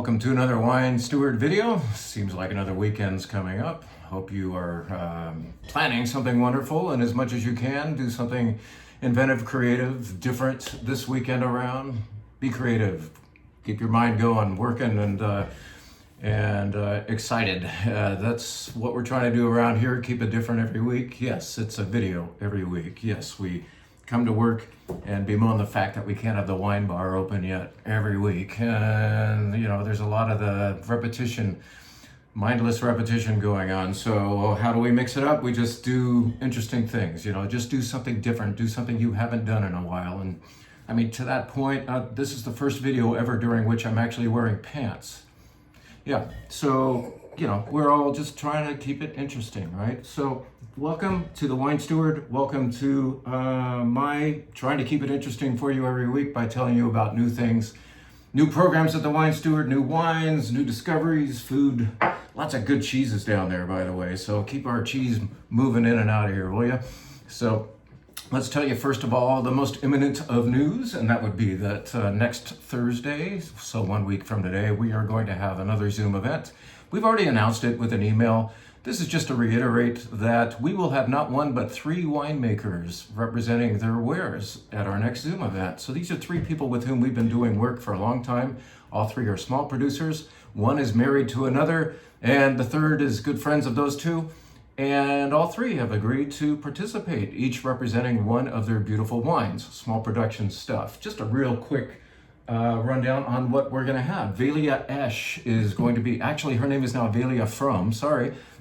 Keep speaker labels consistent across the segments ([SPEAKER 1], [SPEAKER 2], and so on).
[SPEAKER 1] Welcome to another Wine Steward video. Seems like another weekend's coming up. Hope you are planning something wonderful, and as much as you can, do something inventive, creative, different this weekend around. Be creative. Keep your mind going, working, and excited. That's what we're trying to do around here. Keep it different every week. Yes, it's a video every week. Yes, we come to work and bemoan the fact that we can't have the wine bar open yet every week. And, you know, there's a lot of the repetition, mindless repetition going on. So how do we mix it up? We just do interesting things, you know, just do something different, do something you haven't done in a while. And I mean, to that point, this is the first video ever during which I'm actually wearing pants. Yeah, so, you know, we're all just trying to keep it interesting, right? So welcome to the Wine Steward. Welcome to my trying to keep it interesting for you every week by telling you about new things, new programs at the Wine Steward, new wines, new discoveries, food, lots of good cheeses down there, by the way. So keep our cheese moving in and out of here, will you? So let's tell you, first of all, the most imminent of news, and that would be that next Thursday, so 1 week from today, we are going to have another Zoom event. We've already announced it with an email. This is just to reiterate that we will have not one but 3 winemakers representing their wares at our next Zoom event. So these are 3 people with whom we've been doing work for a long time. All 3 are small producers. One is married to another, and the third is good friends of those 2. And all 3 have agreed to participate, each representing one of their beautiful wines, small production stuff. Just a real quick rundown on what we're going to have. Velia Esch is going to be, actually her name is now Velia Fromm,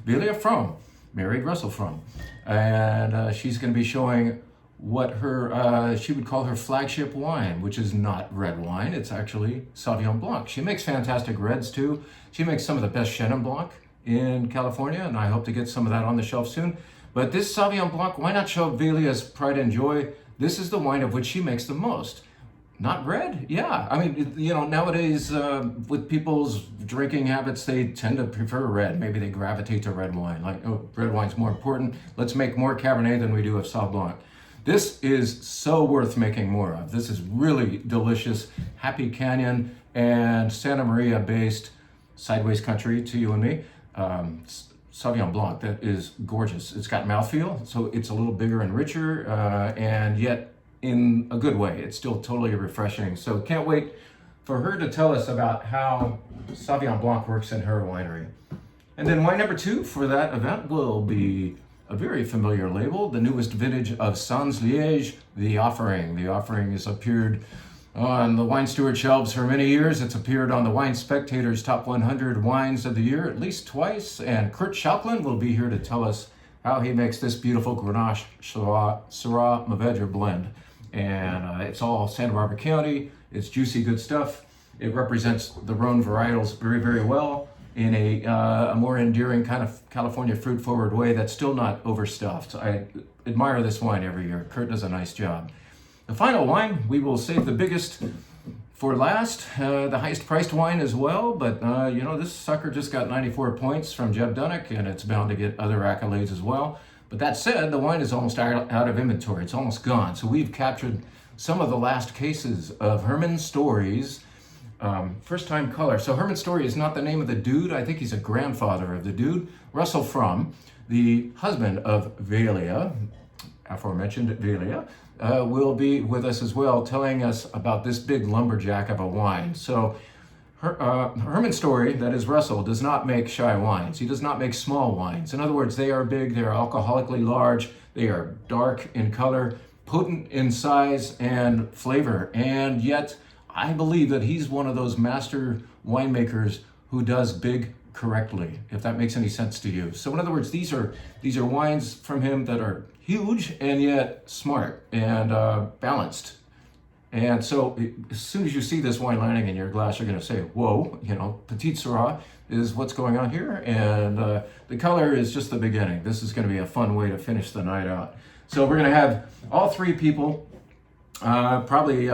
[SPEAKER 1] Velia Fromm, married Russell Fromm. And she's going to be showing what her, she would call her flagship wine, which is not red wine, it's actually Sauvignon Block. She makes fantastic reds too. She makes some of the best Chenin Blanc in California, and I hope to get some of that on the shelf soon. But this Sauvignon Block, why not show Velia's pride and joy? This is the wine of which she makes the most. Not red? Yeah. I mean, you know, nowadays with people's drinking habits, they tend to prefer red. Maybe they gravitate to red wine. Like, oh, red wine's more important. Let's make more Cabernet than we do of Sauv Blanc. This is so worth making more of. This is really delicious. Happy Canyon and Santa Maria based sideways country to you and me. Sauvignon Blanc, that is gorgeous. It's got mouthfeel, so it's a little bigger and richer, and yet in a good way. It's still totally refreshing. So can't wait for her to tell us about how Sauvignon Blanc works in her winery. And then wine number 2 for that event will be a very familiar label, the newest vintage of Sans Liège, The Offering. The Offering has appeared on the Wine Steward shelves for many years. It's appeared on the Wine Spectator's Top 100 Wines of the Year at least twice. And Kurt Schauklin will be here to tell us how he makes this beautiful Grenache Syrah Mourvedre blend. And it's all Santa Barbara County. It's juicy, good stuff. It represents the Rhone varietals very, very well in a more endearing kind of California fruit-forward way that's still not overstuffed. I admire this wine every year. Kurt does a nice job. The final wine, we will save the biggest for last, the highest priced wine as well, but you know, this sucker just got 94 points from Jeb Dunnick, and it's bound to get other accolades as well. But that said, the wine is almost out of inventory. It's almost gone. So we've captured some of the last cases of Herman Story's first time color. So Herman Story is not the name of the dude. I think he's a grandfather of the dude. Russell Fromm, the husband of Velia, aforementioned Velia, will be with us as well, telling us about this big lumberjack of a wine. So Herman Story, that is Russell, does not make shy wines. He does not make small wines. In other words, they are big, they are alcoholically large, they are dark in color, potent in size and flavor. And yet, I believe that he's one of those master winemakers who does big correctly, if that makes any sense to you. So in other words, these are wines from him that are huge and yet smart and balanced. And so as soon as you see this wine landing in your glass, you're going to say, whoa, you know, Petite Syrah is what's going on here. And the color is just the beginning. This is going to be a fun way to finish the night out. So we're going to have all 3 people probably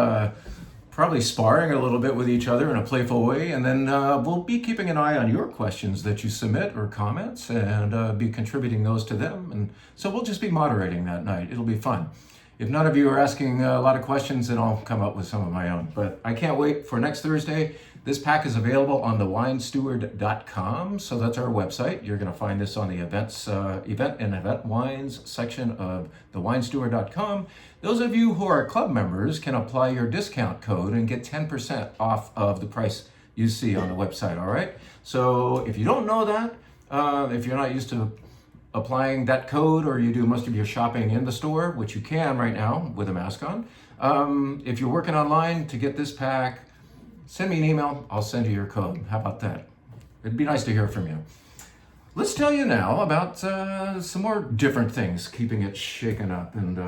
[SPEAKER 1] sparring a little bit with each other in a playful way. And then we'll be keeping an eye on your questions that you submit or comments and be contributing those to them. And so we'll just be moderating that night. It'll be fun. If none of you are asking a lot of questions, then I'll come up with some of my own. But I can't wait for next Thursday. This pack is available on thewinesteward.com, so that's our website. You're going to find this on the event and event wines section of thewinesteward.com. Those of you who are club members can apply your discount code and get 10% off of the price you see on the website, all right? So if you don't know that, if you're not used to applying that code, or you do most of your shopping in the store, which you can right now with a mask on, if you're working online to get this pack, send me an email, I'll send you your code. How about that? It'd be nice to hear from you. Let's tell you now about some more different things, keeping it shaken up, and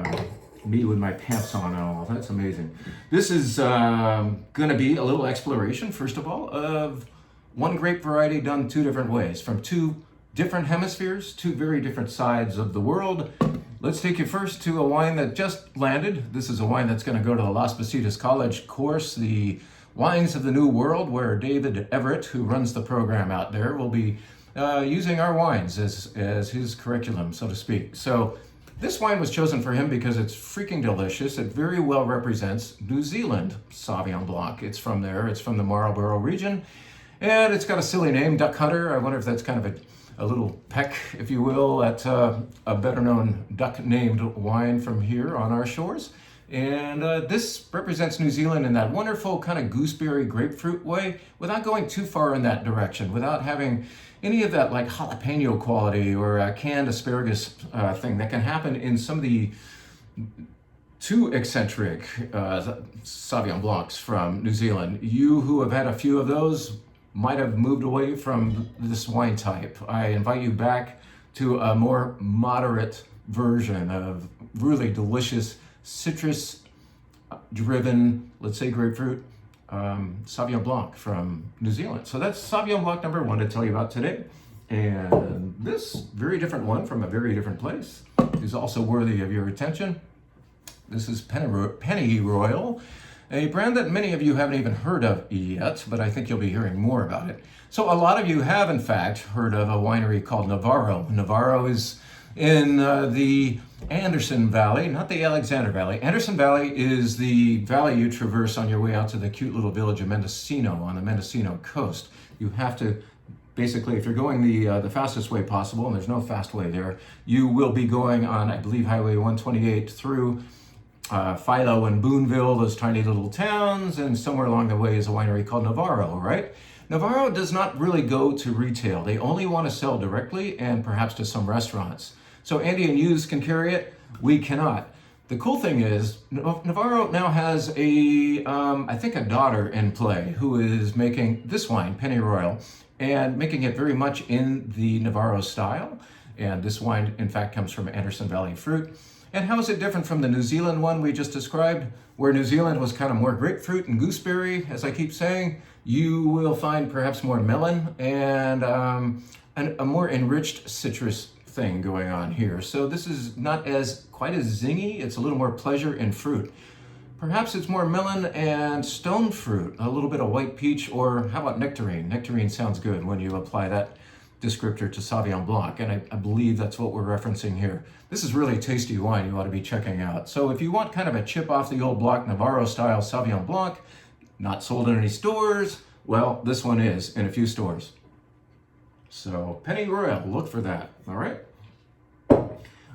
[SPEAKER 1] me with my pants on and all. That's amazing. This is going to be a little exploration, first of all, of one grape variety done two different ways, from two different hemispheres, two very different sides of the world. Let's take you first to a wine that just landed. This is a wine that's going to go to the Las Positas College course, the Wines of the New World, where David Everett, who runs the program out there, will be using our wines as his curriculum, so to speak. So this wine was chosen for him because it's freaking delicious. It very well represents New Zealand Sauvignon Block. It's from there. It's from the Marlborough region. And it's got a silly name, Duck Hunter. I wonder if that's kind of a little peck, if you will, at a better-known duck-named wine from here on our shores. And this represents New Zealand in that wonderful kind of gooseberry grapefruit way, without going too far in that direction, without having any of that like jalapeno quality or canned asparagus thing that can happen in some of the too eccentric Sauvignon Blancs from New Zealand. You who have had a few of those might have moved away from this wine type. I invite you back to a more moderate version of really delicious citrus-driven, let's say grapefruit, Sauvignon Blanc from New Zealand. So that's Sauvignon Blanc number one to tell you about today. And this very different one from a very different place is also worthy of your attention. This is Pennyroyal, a brand that many of you haven't even heard of yet, but I think you'll be hearing more about it. So a lot of you have, in fact, heard of a winery called Navarro. Navarro is in the Anderson Valley, not the Alexander Valley. Anderson Valley is the valley you traverse on your way out to the cute little village of Mendocino on the Mendocino coast. You have to, basically, if you're going the fastest way possible, and there's no fast way there, you will be going on, I believe, Highway 128 through Philo and Boonville, those tiny little towns, and somewhere along the way is a winery called Navarro, right? Navarro does not really go to retail. They only want to sell directly and perhaps to some restaurants. So Andy and Hughes can carry it, we cannot. The cool thing is, Navarro now has I think a daughter in play who is making this wine, Pennyroyal, and making it very much in the Navarro style. And this wine, in fact, comes from Anderson Valley fruit. And how is it different from the New Zealand one we just described, where New Zealand was kind of more grapefruit and gooseberry, as I keep saying? You will find perhaps more melon and a more enriched citrus thing going on here. So this is not quite as zingy. It's a little more pleasure in fruit. Perhaps it's more melon and stone fruit, a little bit of white peach, or how about nectarine? Nectarine sounds good when you apply that descriptor to Sauvignon Blanc, and I believe that's what we're referencing here. This is really tasty wine you ought to be checking out. So if you want kind of a chip off the old block Navarro style Sauvignon Blanc, not sold in any stores, well, this one is in a few stores. So Pennyroyal, look for that, all right?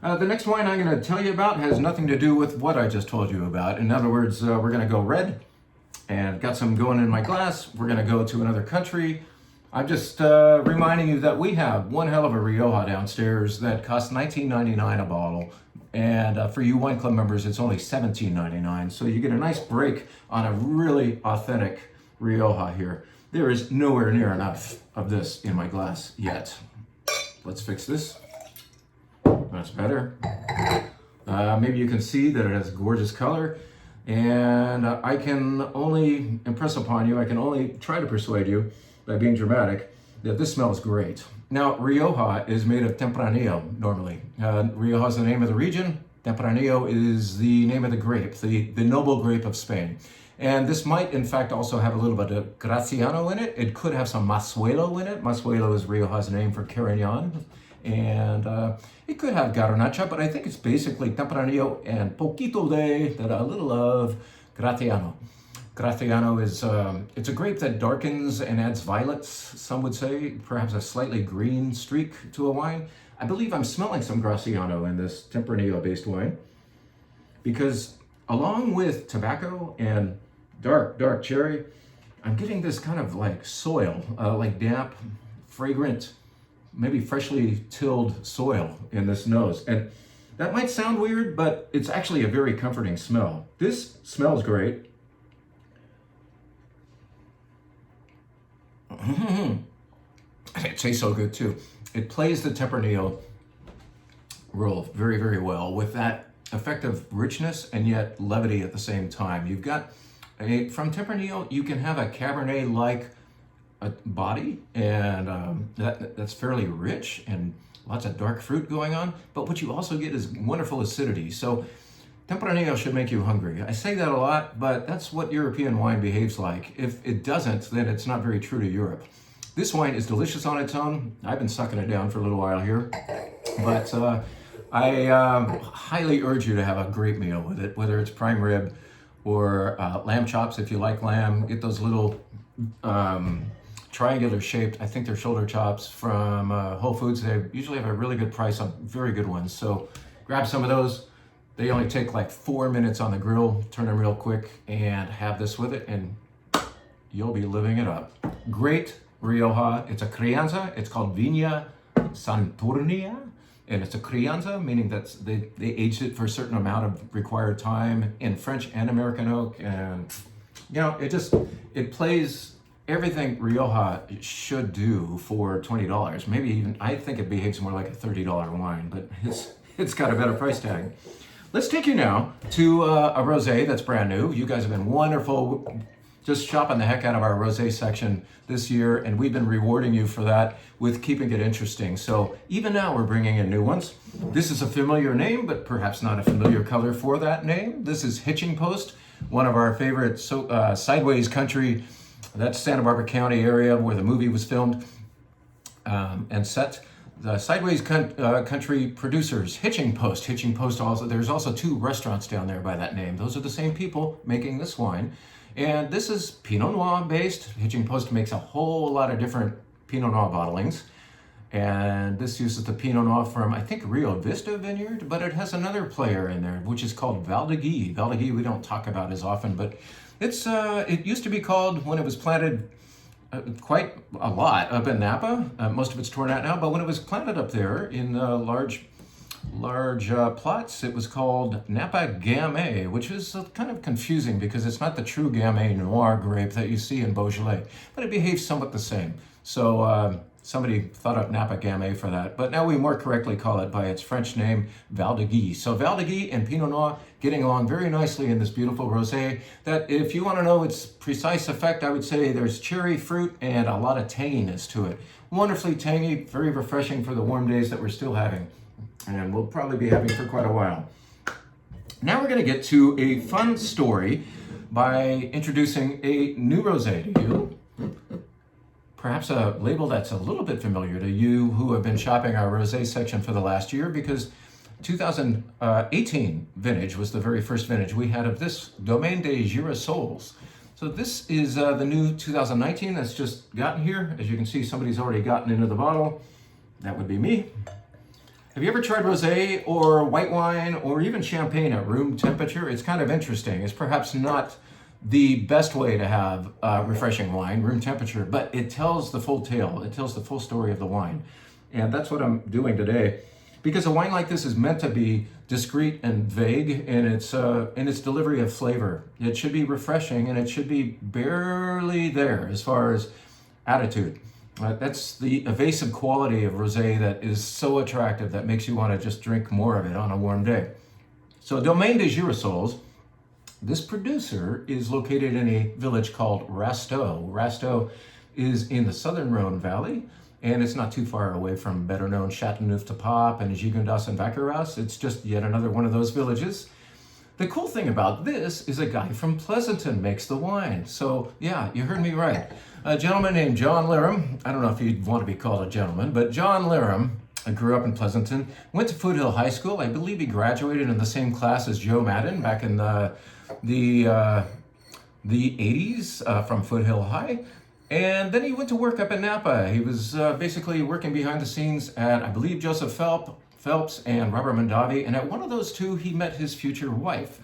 [SPEAKER 1] The next wine I'm going to tell you about has nothing to do with what I just told you about. In other words, we're going to go red, and got some going in my glass. We're going to go to another country. I'm just reminding you that we have one hell of a Rioja downstairs that costs $19.99 a bottle. And for you wine club members, it's only $17.99. So you get a nice break on a really authentic Rioja here. There is nowhere near enough of this in my glass yet. Let's fix this. That's better. Maybe you can see that it has gorgeous color. And I can only impress upon you, I can only try to persuade you by being dramatic, that this smells great. Now, Rioja is made of Tempranillo, normally. Rioja is the name of the region. Tempranillo is the name of the grape, the noble grape of Spain. And this might, in fact, also have a little bit of Graciano in it. It could have some Masuelo in it. Masuelo is Rioja's name for Carignan. And it could have Garnacha, but I think it's basically Tempranillo and a little of Graciano. Graciano is, it's a grape that darkens and adds violets, some would say, perhaps a slightly green streak to a wine. I believe I'm smelling some Graciano in this Tempranillo-based wine because along with tobacco and dark cherry, I'm getting this kind of like soil, like damp, fragrant, maybe freshly tilled soil in this nose. And that might sound weird, but it's actually a very comforting smell. This smells great. It tastes so good too. It plays the Tempranillo role very well with that effect of richness and yet levity at the same time. You've got from Tempranillo, you can have a Cabernet-like body, and that's fairly rich and lots of dark fruit going on. But what you also get is wonderful acidity. So Tempranillo should make you hungry. I say that a lot, but that's what European wine behaves like. If it doesn't, then it's not very true to Europe. This wine is delicious on its own. I've been sucking it down for a little while here, but I highly urge you to have a great meal with it, whether it's prime rib or lamb chops if you like lamb. Get those little triangular shaped, I think they're shoulder chops from Whole Foods. They usually have a really good price on very good ones. So grab some of those. They only take like 4 minutes on the grill. Turn them real quick and have this with it and you'll be living it up. Great Rioja. It's a crianza. It's called Viña Saturnia. And it's a crianza, meaning that they aged it for a certain amount of required time in French and American oak. And, you know, it plays everything Rioja should do for $20. Maybe even, I think it behaves more like a $30 wine, but it's got a better price tag. Let's take you now to a rosé that's brand new. You guys have been wonderful, just shopping the heck out of our rosé section this year, and we've been rewarding you for that with keeping it interesting. So even now we're bringing in new ones. This is a familiar name, but perhaps not a familiar color for that name. This is Hitching Post, one of our favorite sideways country. That's Santa Barbara County area where the movie was filmed and set. The Sideways Country producers, Hitching Post. Hitching Post also, there's also 2 restaurants down there by that name. Those are the same people making this wine. And this is Pinot Noir based. Hitching Post makes a whole lot of different Pinot Noir bottlings. And this uses the Pinot Noir from, I think, Rio Vista Vineyard, but it has another player in there, which is called Val de Guy. Val de Guy we don't talk about as often, but it used to be called, when it was planted, quite a lot up in Napa. Most of it's torn out now, but when it was planted up there in large plots, it was called Napa Gamay, which is kind of confusing because it's not the true Gamay Noir grape that you see in Beaujolais, but it behaves somewhat the same. So somebody thought up Napa Gamay for that, but now we more correctly call it by its French name, Val de Guy. So Val de Guy and Pinot Noir getting along very nicely in this beautiful rosé that, if you want to know its precise effect, I would say there's cherry fruit and a lot of tanginess to it. Wonderfully tangy, very refreshing for the warm days that we're still having, and we'll probably be having for quite a while. Now we're going to get to a fun story by introducing a new rosé to you. Perhaps a label that's a little bit familiar to you who have been shopping our rosé section for the last year, because 2018 vintage was the very first vintage we had of this Domaine des Girasoles. So this is the new 2019 that's just gotten here. As you can see, somebody's already gotten into the bottle. That would be me. Have you ever tried rosé or white wine or even champagne at room temperature? It's kind of interesting. It's perhaps not the best way to have refreshing wine, room temperature, but it tells the full tale. It tells the full story of the wine. And that's what I'm doing today, because a wine like this is meant to be discreet and vague in its delivery of flavor. It should be refreshing, and it should be barely there as far as attitude. That's the evasive quality of rosé that is so attractive, that makes you want to just drink more of it on a warm day. So Domaine des Girasoles, this producer is located in a village called Rasteau. Rasteau is in the southern Rhone Valley, and it's not too far away from better known Châteauneuf-du-Pape and Gigondas and Vacqueyras. It's just yet another one of those villages. The cool thing about this is a guy from Pleasanton makes the wine. So yeah, you heard me right. A gentleman named John Liram. I don't know if you'd want to be called a gentleman, but John Liram grew up in Pleasanton, went to Foothill High School. I believe he graduated in the same class as Joe Madden back in the the 80s from Foothill High. And then he went to work up in Napa. He was basically working behind the scenes at, I believe, Joseph Phelps and Robert Mondavi. And at one of those two, he met his future wife,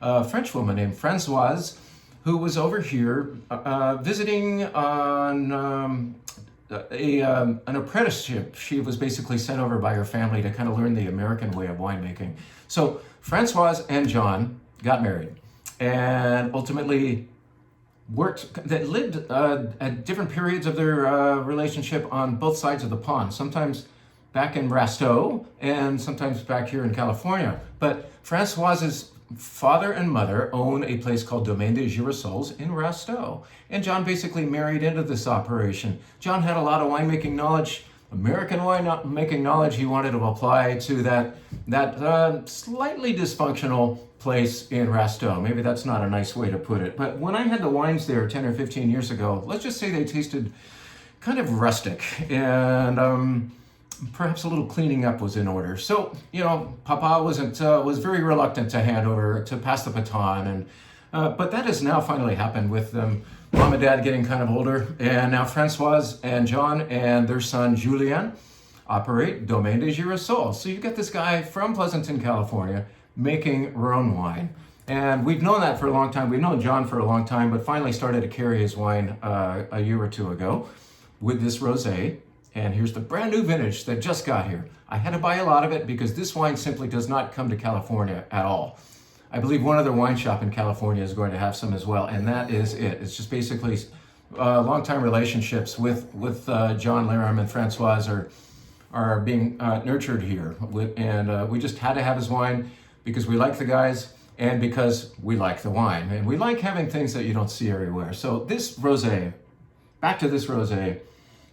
[SPEAKER 1] a French woman named Françoise, who was over here visiting on an apprenticeship. She was basically sent over by her family to kind of learn the American way of winemaking. So Françoise and John got married and ultimately lived at different periods of their relationship on both sides of the pond, sometimes back in Rasteau and sometimes back here in California. But Françoise's father and mother own a place called Domaine des Girasoles in Rasteau. And John basically married into this operation. John had a lot of winemaking knowledge, American winemaking knowledge he wanted to apply to that slightly dysfunctional place in Rasteau. Maybe that's not a nice way to put it. But when I had the wines there 10 or 15 years ago, let's just say they tasted kind of rustic, and perhaps a little cleaning up was in order. So, Papa was very reluctant to pass the baton, and but that has now finally happened with them. Mom and Dad getting kind of older, and now Françoise and John and their son Julien operate Domaine des Girasoles. So you get this guy from Pleasanton, California, making Rhone wine. And we've known that for a long time. We've known John for a long time, but finally started to carry his wine a year or two ago with this rosé. And here's the brand new vintage that just got here. I had to buy a lot of it because this wine simply does not come to California at all. I believe one other wine shop in California is going to have some as well, and that is it. It's just basically long-time relationships with John Laram and Françoise are being nurtured here. And we just had to have his wine because we like the guys and because we like the wine. And we like having things that you don't see everywhere. So this rosé, back to this rosé,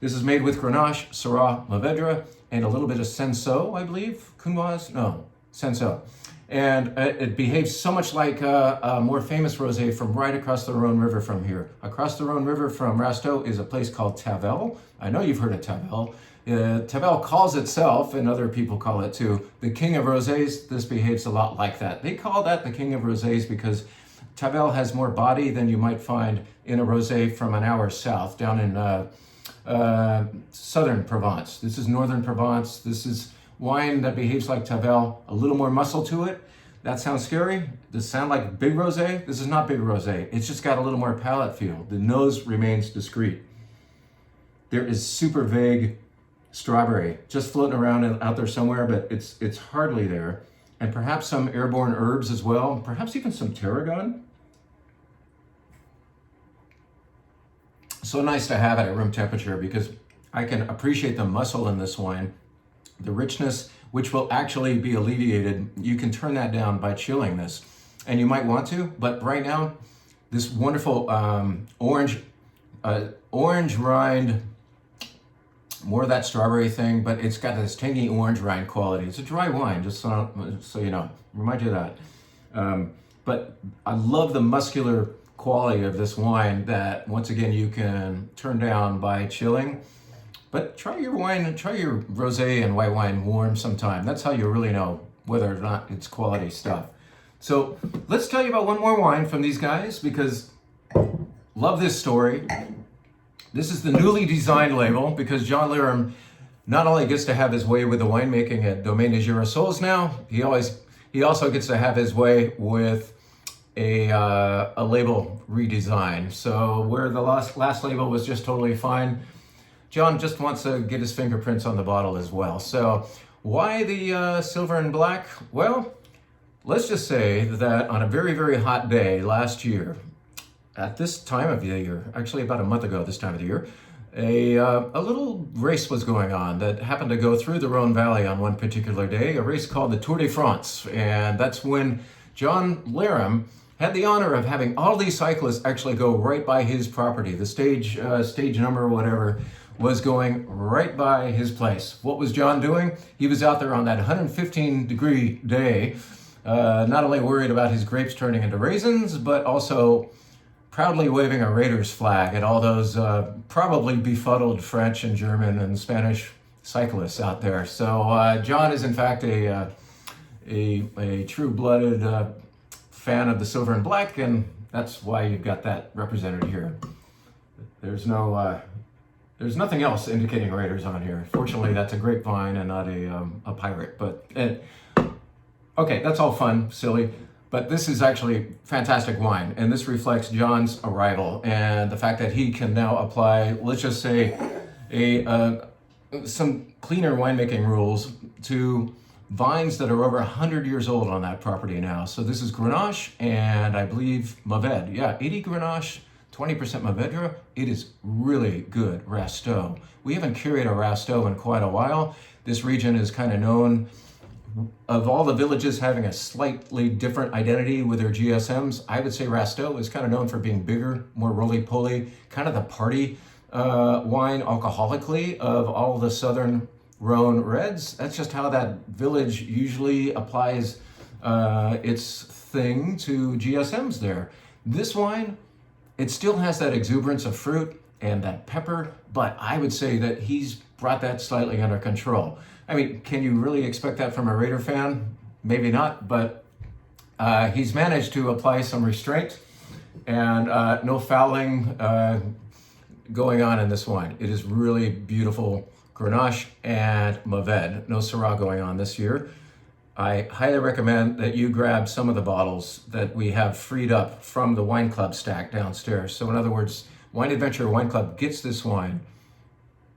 [SPEAKER 1] this is made with Grenache, Syrah, Mourvedre, and a little bit of Cinsault, I believe. Counoise? No, Cinsault. And it behaves so much like a more famous rosé from right across the Rhone River from here. Across the Rhone River from Rasteau is a place called Tavel. I know you've heard of Tavel. Tavel calls itself, and other people call it too, the king of rosés. This behaves a lot like that. They call that the king of rosés because Tavel has more body than you might find in a rosé from an hour south, down in southern Provence. This is northern Provence. This is wine that behaves like Tavel, a little more muscle to it. That sounds scary. Does it sound like big rosé? This is not big rosé. It's just got a little more palate feel. The nose remains discreet. There is super vague strawberry just floating around out there somewhere, but it's hardly there. And perhaps some airborne herbs as well. Perhaps even some tarragon. So nice to have it at room temperature because I can appreciate the muscle in this wine. The richness, which will actually be alleviated, you can turn that down by chilling this. And you might want to, but right now, this wonderful orange rind, more of that strawberry thing, but it's got this tangy orange rind quality. It's a dry wine, just so you know, remind you of that. But I love the muscular quality of this wine that, once again, you can turn down by chilling. But try your rosé and white wine warm sometime. That's how you really know whether or not it's quality stuff. So let's tell you about one more wine from these guys because love this story. This is the newly designed label because John Laram not only gets to have his way with the winemaking at Domaine des Girasoles now, he also gets to have his way with a label redesign. So where the last label was just totally fine, John just wants to get his fingerprints on the bottle as well. So why the silver and black? Well, let's just say that on a very, very hot day last year, at this time of the year, actually about a month ago this time of the year, a little race was going on that happened to go through the Rhone Valley on one particular day, a race called the Tour de France. And that's when John Laram had the honor of having all these cyclists actually go right by his property. The stage number or whatever was going right by his place. What was John doing? He was out there on that 115-degree day, not only worried about his grapes turning into raisins, but also proudly waving a Raiders flag at all those probably befuddled French and German and Spanish cyclists out there. So John is in fact a true-blooded fan of the silver and black, and That's why you've got that represented here. There's no, there's nothing else indicating Raiders on here. Fortunately, that's a grapevine and not a pirate. But okay, that's all fun, silly. But this is actually fantastic wine, and this reflects John's arrival and the fact that he can now apply, let's just say, some cleaner winemaking rules to vines that are over 100 years old on that property now. So this is Grenache and I believe Mourvèdre. Yeah, 80 Grenache, 20% Mourvèdre. It is really good Rasteau. We haven't curated a Rasteau in quite a while. This region is kind of known, of all the villages having a slightly different identity with their GSMs, I would say Rasteau is kind of known for being bigger, more roly-poly, kind of the party wine alcoholically of all the southern Rhone reds. That's just how that village usually applies its thing to GSMs there. This wine, it still has that exuberance of fruit and that pepper, but I would say that he's brought that slightly under control. I mean, can you really expect that from a Raider fan? Maybe not, but he's managed to apply some restraint and no fouling going on in this wine. It is really beautiful Grenache and Mourvèdre. No Syrah going on this year. I highly recommend that you grab some of the bottles that we have freed up from the wine club stack downstairs. So in other words, Wine Adventure Wine Club gets this wine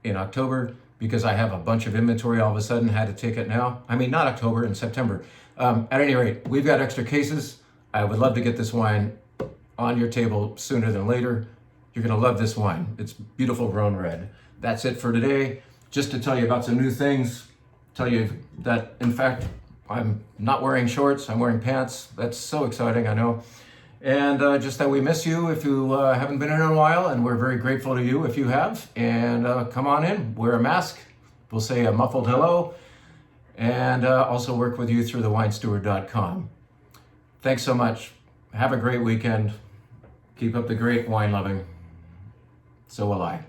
[SPEAKER 1] in October because I have a bunch of inventory all of a sudden, had to take it now. I mean, not October, in September. At any rate, we've got extra cases. I would love to get this wine on your table sooner than later. You're gonna love this wine. It's beautiful Rhone red. That's it for today. Just to tell you about some new things, tell you that, in fact, I'm not wearing shorts, I'm wearing pants. That's so exciting, I know. And just that we miss you if you haven't been in a while, and we're very grateful to you if you have. And come on in, wear a mask. We'll say a muffled hello, and also work with you through thewinesteward.com. Thanks so much. Have a great weekend. Keep up the great wine loving. So will I.